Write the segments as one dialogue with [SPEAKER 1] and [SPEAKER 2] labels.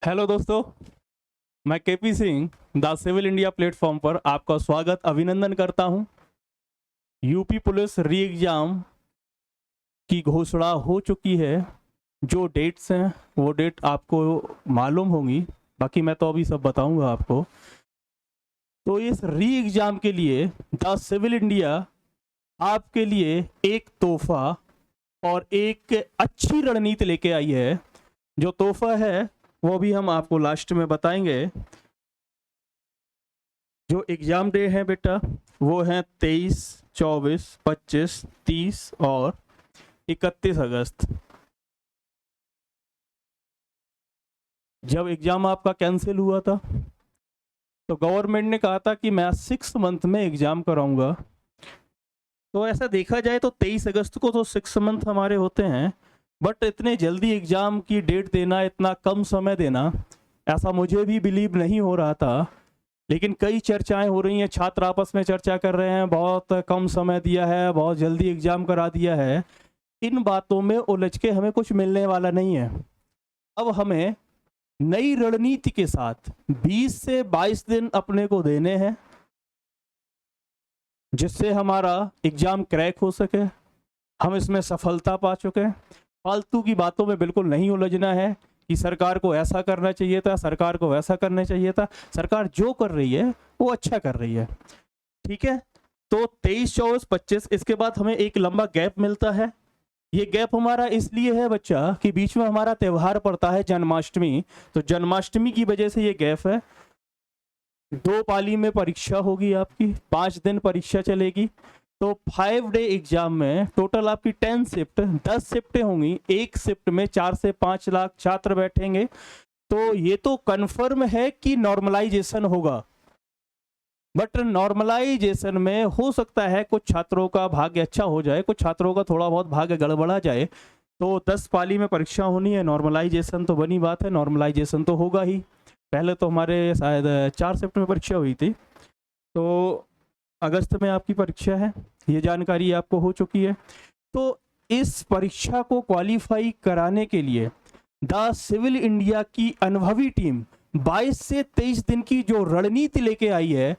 [SPEAKER 1] Hello दोस्तों, मैं KP Singh the civil India platform पर आपका स्वागत अभिनंदन करता हूं। यूपी पुलिस री एग्ज़ाम की घोषणा हो चुकी है। जो डेट्स हैं वो डेट आपको मालूम होंगी, बाकी मैं तो अभी सब बताऊंगा आपको। तो इस री एग्ज़ाम के लिए द सिविल इंडिया आपके लिए एक तोहफा और एक अच्छी रणनीति लेके आई है। जो तोहफा है वो भी हम आपको लास्ट में बताएंगे। जो एग्ज़ाम डे है बेटा वो है 23, 24, 25, 30 और 31 अगस्त। जब एग्ज़ाम आपका कैंसिल हुआ था तो गवर्नमेंट ने कहा था कि मैं 6 मंथ में एग्ज़ाम कराऊंगा। तो ऐसा देखा जाए तो 23 अगस्त को तो 6 मंथ हमारे होते हैं, बट इतने जल्दी एग्ज़ाम की डेट देना, इतना कम समय देना, ऐसा मुझे भी बिलीव नहीं हो रहा था। लेकिन कई चर्चाएं हो रही हैं, छात्र आपस में चर्चा कर रहे हैं, बहुत कम समय दिया है, बहुत जल्दी एग्ज़ाम करा दिया है। इन बातों में उलझ के हमें कुछ मिलने वाला नहीं है। अब हमें नई रणनीति के साथ 20 से 22 दिन अपने को देने हैं, जिससे हमारा एग्ज़ाम क्रैक हो सके। हम इसमें सफलता पा चुके हैं। फालतू की बातों में बिल्कुल नहीं उलझना है कि सरकार को ऐसा करना चाहिए था, सरकार को वैसा करना चाहिए था। सरकार जो कर रही है वो अच्छा कर रही है, ठीक है। तो 23, 24, 25 इसके बाद हमें एक लंबा गैप मिलता है। ये गैप हमारा इसलिए है बच्चा कि बीच में हमारा त्यौहार पड़ता है जन्माष्टमी। तो जन्माष्टमी की वजह से ये गैप है। 2 पाली में परीक्षा होगी आपकी, 5 दिन परीक्षा चलेगी। तो 5 डे एग्जाम में टोटल आपकी 10 शिफ्ट, 10 शिफ्टें होंगी। एक शिफ्ट में 4 से 5 लाख छात्र बैठेंगे। तो ये तो कन्फर्म है कि नॉर्मलाइजेशन होगा, बट नॉर्मलाइजेशन में हो सकता है कुछ छात्रों का भाग्य अच्छा हो जाए, कुछ छात्रों का थोड़ा बहुत भाग्य गड़बड़ा जाए। तो 10 पाली में परीक्षा होनी है, नॉर्मलाइजेशन तो बनी बात है, नॉर्मलाइजेशन तो होगा ही। पहले तो हमारे शायद 4 शिफ्ट में परीक्षा हुई थी, तो अगस्त में आपकी परीक्षा है, ये जानकारी आपको हो चुकी है। तो इस परीक्षा को क्वालिफाई कराने के लिए द सिविल इंडिया की अनुभवी टीम 22 से 23 दिन की जो रणनीति लेके आई है,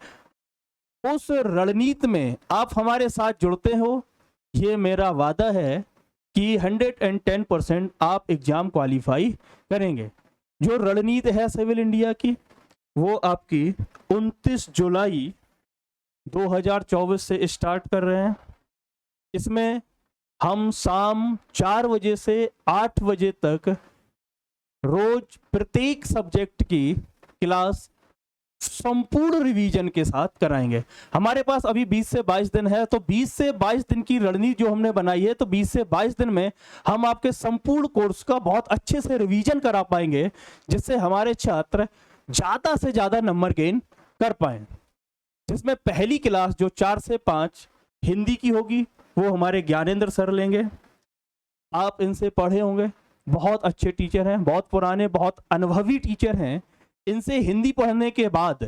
[SPEAKER 1] उस रणनीति में आप हमारे साथ जुड़ते हो। ये मेरा वादा है कि 110% आप एग्जाम क्वालिफाई करेंगे। जो रणनीति है सिविल इंडिया की, वो आपकी 29 जुलाई 2024 से स्टार्ट कर रहे हैं। इसमें हम शाम 4 बजे से 8 बजे तक रोज प्रत्येक सब्जेक्ट की क्लास संपूर्ण रिवीजन के साथ कराएंगे। हमारे पास अभी 20 से 22 दिन है, तो 20 से 22 दिन की रणनीति जो हमने बनाई है, तो 20 से 22 दिन में हम आपके संपूर्ण कोर्स का बहुत अच्छे से रिवीजन करा पाएंगे, जिससे हमारे छात्र ज़्यादा से ज़्यादा नंबर गेन कर पाएं। जिसमें पहली क्लास जो 4 से 5 हिंदी की होगी, वो हमारे ज्ञानेंद्र सर लेंगे। आप इनसे पढ़े होंगे, बहुत अच्छे टीचर हैं, बहुत पुराने, बहुत अनुभवी टीचर हैं। इनसे हिंदी पढ़ने के बाद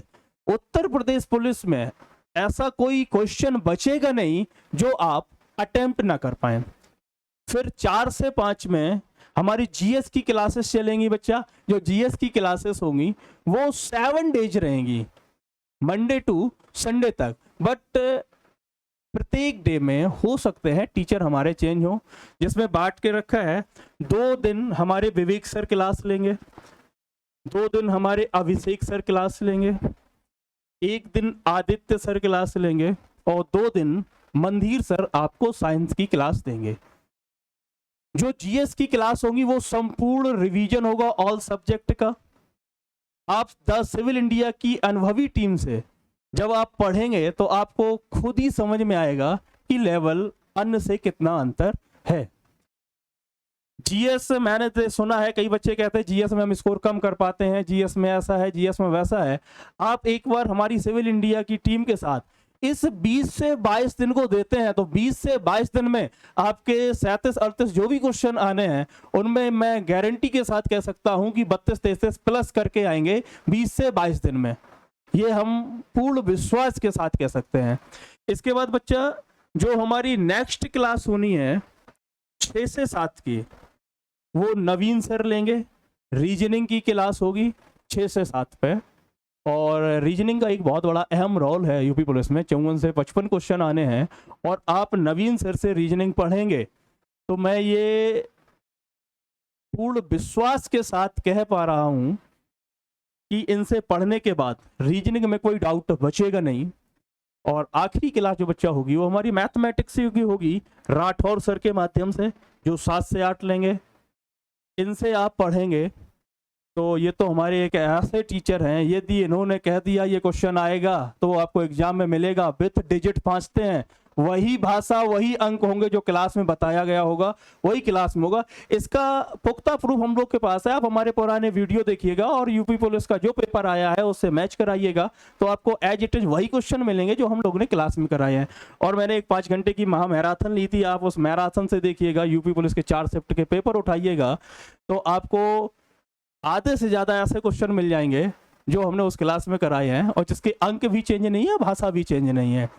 [SPEAKER 1] उत्तर प्रदेश पुलिस में ऐसा कोई क्वेश्चन बचेगा नहीं जो आप अटेम्प्ट ना कर पाए। फिर 4 से 5 में हमारी जीएस की क्लासेस चलेंगी बच्चा। जो जीएस की क्लासेस होंगी वो 7 डेज रहेंगी, मंडे टू संडे तक। बट प्रत्येक डे में हो सकते हैं टीचर हमारे चेंज हो, जिसमें बांट के रखा है 2 दिन हमारे विवेक सर क्लास लेंगे, 2 दिन हमारे अभिषेक सर क्लास लेंगे, 1 दिन आदित्य सर क्लास लेंगे और 2 दिन मंदिर सर आपको साइंस की क्लास देंगे। जो जीएस की क्लास होगी वो संपूर्ण रिवीजन होगा ऑल सब्जेक्ट का। आप द सिविल इंडिया की अनुभवी टीम से जब आप पढ़ेंगे तो आपको खुद ही समझ में आएगा कि लेवल अन्य से कितना अंतर है। जीएस मैंने तो सुना है, कई बच्चे कहते हैं जीएस में हम स्कोर कम कर पाते हैं, जीएस में ऐसा है, जीएस में वैसा है। आप एक बार हमारी सिविल इंडिया की टीम के साथ इस 20 से 22 दिन को देते हैं, तो 20 से 22 दिन में आपके 37, 38 जो भी क्वेश्चन आने हैं, उनमें मैं गारंटी के साथ कह सकता हूं कि 32, 33 प्लस करके आएंगे 20 से 22 दिन में। ये हम पूर्ण विश्वास के साथ कह सकते हैं। इसके बाद बच्चा जो हमारी नेक्स्ट क्लास होनी है 6 से 7 की, वो नवीन सर लेंगे, रीजनिंग की क्लास होगी 6 से 7 पे, और रीजनिंग का एक बहुत बड़ा अहम रोल है यूपी पुलिस में। 54 से 55 क्वेश्चन आने हैं और आप नवीन सिर से रीजनिंग पढ़ेंगे तो मैं ये पूर्ण विश्वास के साथ कह पा रहा हूं कि इनसे पढ़ने के बाद रीजनिंग में कोई डाउट बचेगा नहीं। और आखिरी क्लास जो बच्चा होगी वो हमारी मैथमेटिक्स की होगी राठौर सर के माध्यम से, जो 7 से 8 लेंगे। इनसे आप पढ़ेंगे तो ये तो हमारे एक ऐसे टीचर हैं, यदि इन्होंने कह दिया ये क्वेश्चन आएगा तो आपको एग्जाम में मिलेगा, विथ डिजिट फांसते हैं, वही भाषा वही अंक होंगे जो क्लास में बताया गया होगा, वही क्लास में होगा। इसका पुख्ता प्रूफ हम लोग के पास है। आप हमारे पुराने वीडियो देखिएगा और यूपी पुलिस का जो पेपर आया है उससे मैच कराइएगा तो आपको एज इट इज वही क्वेश्चन मिलेंगे जो हम लोग ने क्लास में कराए हैं। और मैंने एक 5 घंटे की महा मैराथन ली थी, आप उस मैराथन से देखिएगा, यूपी पुलिस के 4 शिफ्ट के पेपर उठाइएगा तो आपको आधे से ज़्यादा ऐसे क्वेश्चन मिल जाएंगे जो हमने उस क्लास में कराए हैं और जिसके अंक भी चेंज नहीं है, भाषा भी चेंज नहीं है।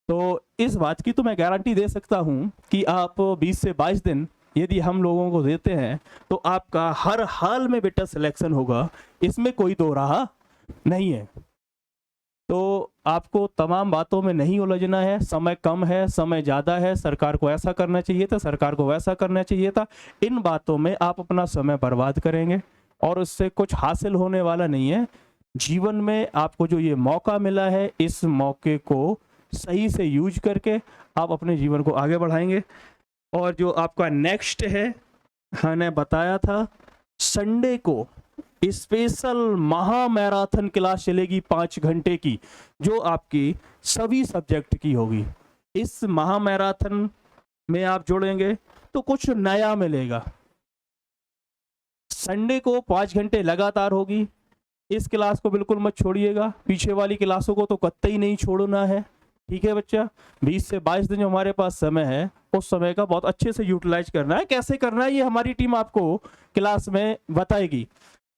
[SPEAKER 1] तो इस बात की तो मैं गारंटी दे सकता हूं कि आप 20 से 22 दिन यदि हम लोगों को देते हैं तो आपका हर हाल में बेटा सिलेक्शन होगा, इसमें कोई दो राह नहीं है। तो आपको तमाम बातों में नहीं उलझना है। समय कम है, समय ज़्यादा है, सरकार को ऐसा करना चाहिए था, सरकार को वैसा करना चाहिए था, इन बातों में आप अपना समय बर्बाद करेंगे और उससे कुछ हासिल होने वाला नहीं है। जीवन में आपको जो ये मौका मिला है, इस मौके को सही से यूज करके आप अपने जीवन को आगे बढ़ाएंगे। और जो आपका नेक्स्ट है, मैंने बताया था संडे को स्पेशल महा मैराथन क्लास चलेगी 5 घंटे की, जो आपकी सभी सब्जेक्ट की होगी। इस महा मैराथन में आप जुड़ेंगे तो कुछ नया मिलेगा। संडे को 5 घंटे लगातार होगी, इस क्लास को बिल्कुल मत छोड़िएगा, पीछे वाली क्लासों को तो कतई नहीं छोड़ना है, ठीक है बच्चा। 20 से 22 दिन जो हमारे पास समय है उस समय का बहुत अच्छे से यूटिलाइज करना है। कैसे करना है ये हमारी टीम आपको क्लास में बताएगी।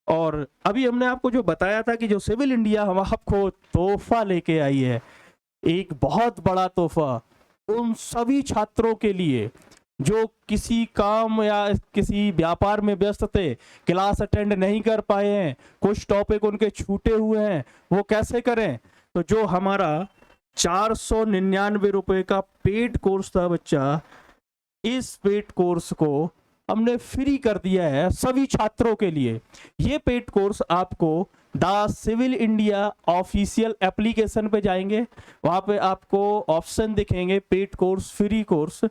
[SPEAKER 1] और अभी हमने आपको जो बताया था कि जो सिविल इंडिया हम आपको तोहफा लेके आई है, एक बहुत बड़ा तोहफा उन सभी छात्रों के लिए जो किसी काम या किसी व्यापार में व्यस्त थे, क्लास अटेंड नहीं कर पाए हैं, कुछ टॉपिक उनके छूटे हुए हैं, वो कैसे करें। तो जो हमारा 499 रुपए का पेड कोर्स था बच्चा, इस पेड कोर्स को हमने फ्री कर दिया है सभी छात्रों के लिए। ये पेड कोर्स आपको the civil India official application पे जाएंगे, वहाँ पे आपको ऑप्शन दिखेंगे पेड कोर्स, फ्री कोर्स।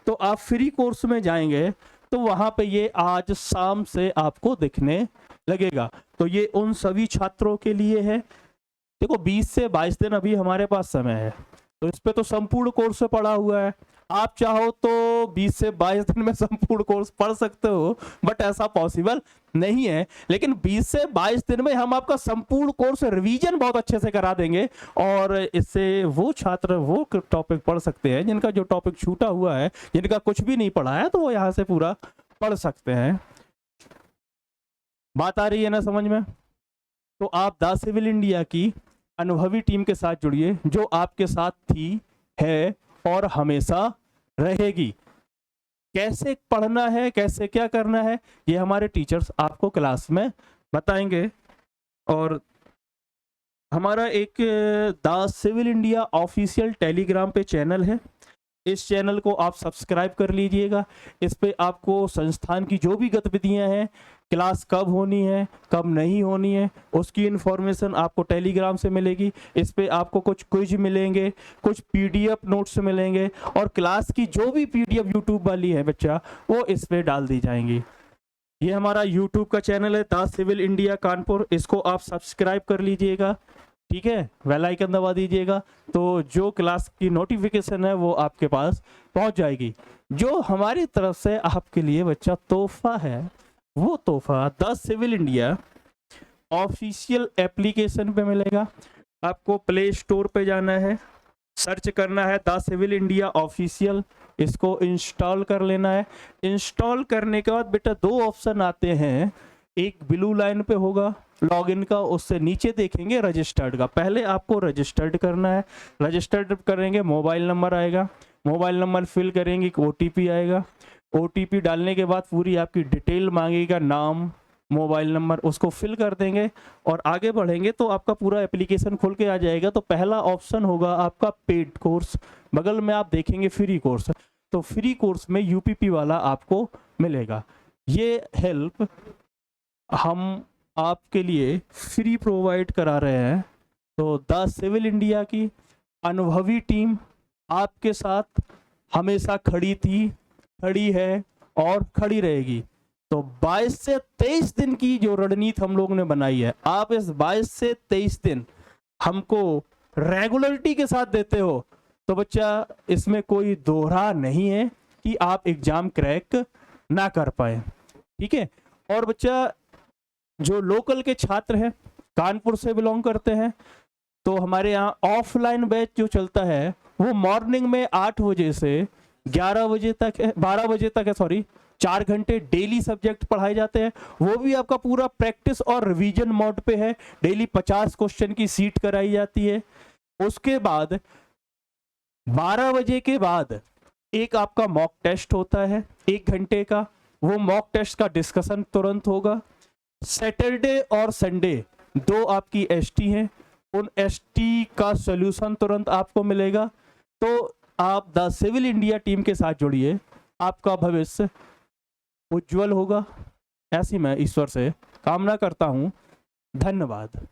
[SPEAKER 1] तो आप फ्री कोर्स में जाएंगे तो वहाँ पे ये आज शाम से आपको दिखने लगेगा। तो ये उन सभी छात्रों के लिए है। देखो 20 से 22 दिन अभी हमारे पास समय है, तो इस पे तो संपूर्ण कोर्स पढ़ा हुआ है। आप चाहो तो 20 से 22 दिन में संपूर्ण कोर्स पढ़ सकते हो, बट ऐसा पॉसिबल नहीं है। लेकिन 20 से 22 दिन में हम आपका संपूर्ण कोर्स रिवीजन बहुत अच्छे से करा देंगे और इससे वो छात्र वो टॉपिक पढ़ सकते हैं जिनका जो टॉपिक छूटा हुआ है, जिनका कुछ भी नहीं पढ़ा है, तो वो यहाँ से पूरा पढ़ सकते हैं। बात आ रही है ना समझ में। तो आप द सिविल इंडिया की अनुभवी टीम के साथ जुड़िए जो आपके साथ थी, है और हमेशा रहेगी। कैसे पढ़ना है, कैसे क्या करना है, ये हमारे टीचर्स आपको क्लास में बताएंगे। और हमारा एक the civil India official Telegram पे चैनल है, इस चैनल को आप सब्सक्राइब कर लीजिएगा। इस पे आपको संस्थान की जो भी गतिविधियां हैं, क्लास कब होनी है कब नहीं होनी है, उसकी इन्फॉर्मेशन आपको टेलीग्राम से मिलेगी। इस पे आपको कुछ क्विज मिलेंगे, कुछ पीडीएफ नोट्स मिलेंगे और क्लास की जो भी पीडीएफ यूट्यूब वाली है बच्चा, वो इस पे डाल दी जाएंगी। ये हमारा यूट्यूब का चैनल है द सिविल इंडिया कानपुर, इसको आप सब्सक्राइब कर लीजिएगा, ठीक है, बेल आइकन दबा दीजिएगा, तो जो क्लास की नोटिफिकेशन है वो आपके पास पहुंच जाएगी। जो हमारी तरफ से आपके लिए बच्चा तोहफा है, वो तोहफा the civil India official application पे मिलेगा। आपको प्ले स्टोर पे जाना है, सर्च करना है द सिविल इंडिया ऑफिशियल, इसको इंस्टॉल कर लेना है। इंस्टॉल करने के बाद बेटा 2 ऑप्शन आते हैं, एक ब्लू लाइन पे होगा लॉगिन का, उससे नीचे देखेंगे रजिस्टर्ड का। पहले आपको रजिस्टर्ड करना है, रजिस्टर्ड करेंगे मोबाइल नंबर आएगा, मोबाइल नंबर फिल करेंगे, ओटीपी आएगा, ओटीपी डालने के बाद पूरी आपकी डिटेल मांगेगा, नाम, मोबाइल नंबर, उसको फिल कर देंगे और आगे बढ़ेंगे तो आपका पूरा एप्लीकेशन खुल के आ जाएगा। तो पहला ऑप्शन होगा आपका पेड कोर्स, बगल में आप देखेंगे फ्री कोर्स, तो फ्री कोर्स में यूपीपी वाला आपको मिलेगा। ये हेल्प हम आपके लिए फ्री प्रोवाइड करा रहे हैं। तो द सिविल इंडिया की अनुभवी टीम आपके साथ हमेशा खड़ी थी, खड़ी है और खड़ी रहेगी। तो 22 से 23 दिन की जो रणनीति हम लोग ने बनाई है, आप इस 22 से 23 दिन हमको रेगुलरिटी के साथ देते हो तो बच्चा इसमें कोई दोहरा नहीं है कि आप एग्जाम क्रैक ना कर पाए, ठीक है। और बच्चा जो लोकल के छात्र हैं, कानपुर से बिलोंग करते हैं, तो हमारे यहाँ ऑफलाइन बैच जो चलता है वो मॉर्निंग में 8 बजे से 11 बजे तक है, 12 बजे तक है, सॉरी 4 घंटे डेली सब्जेक्ट पढ़ाए जाते हैं। वो भी आपका पूरा प्रैक्टिस और रिवीजन मोड पे है। डेली 50 क्वेश्चन की सीट कराई जाती है। उसके बाद 12 बजे के बाद एक आपका मॉक टेस्ट होता है 1 घंटे का, वो मॉक टेस्ट का डिस्कशन तुरंत होगा। सैटरडे और संडे 2 आपकी एसटी हैं, उन एसटी का सॉल्यूशन तुरंत आपको मिलेगा। तो आप द सिविल इंडिया टीम के साथ जुड़िए, आपका भविष्य उज्जवल होगा, ऐसी मैं ईश्वर से कामना करता हूँ। धन्यवाद।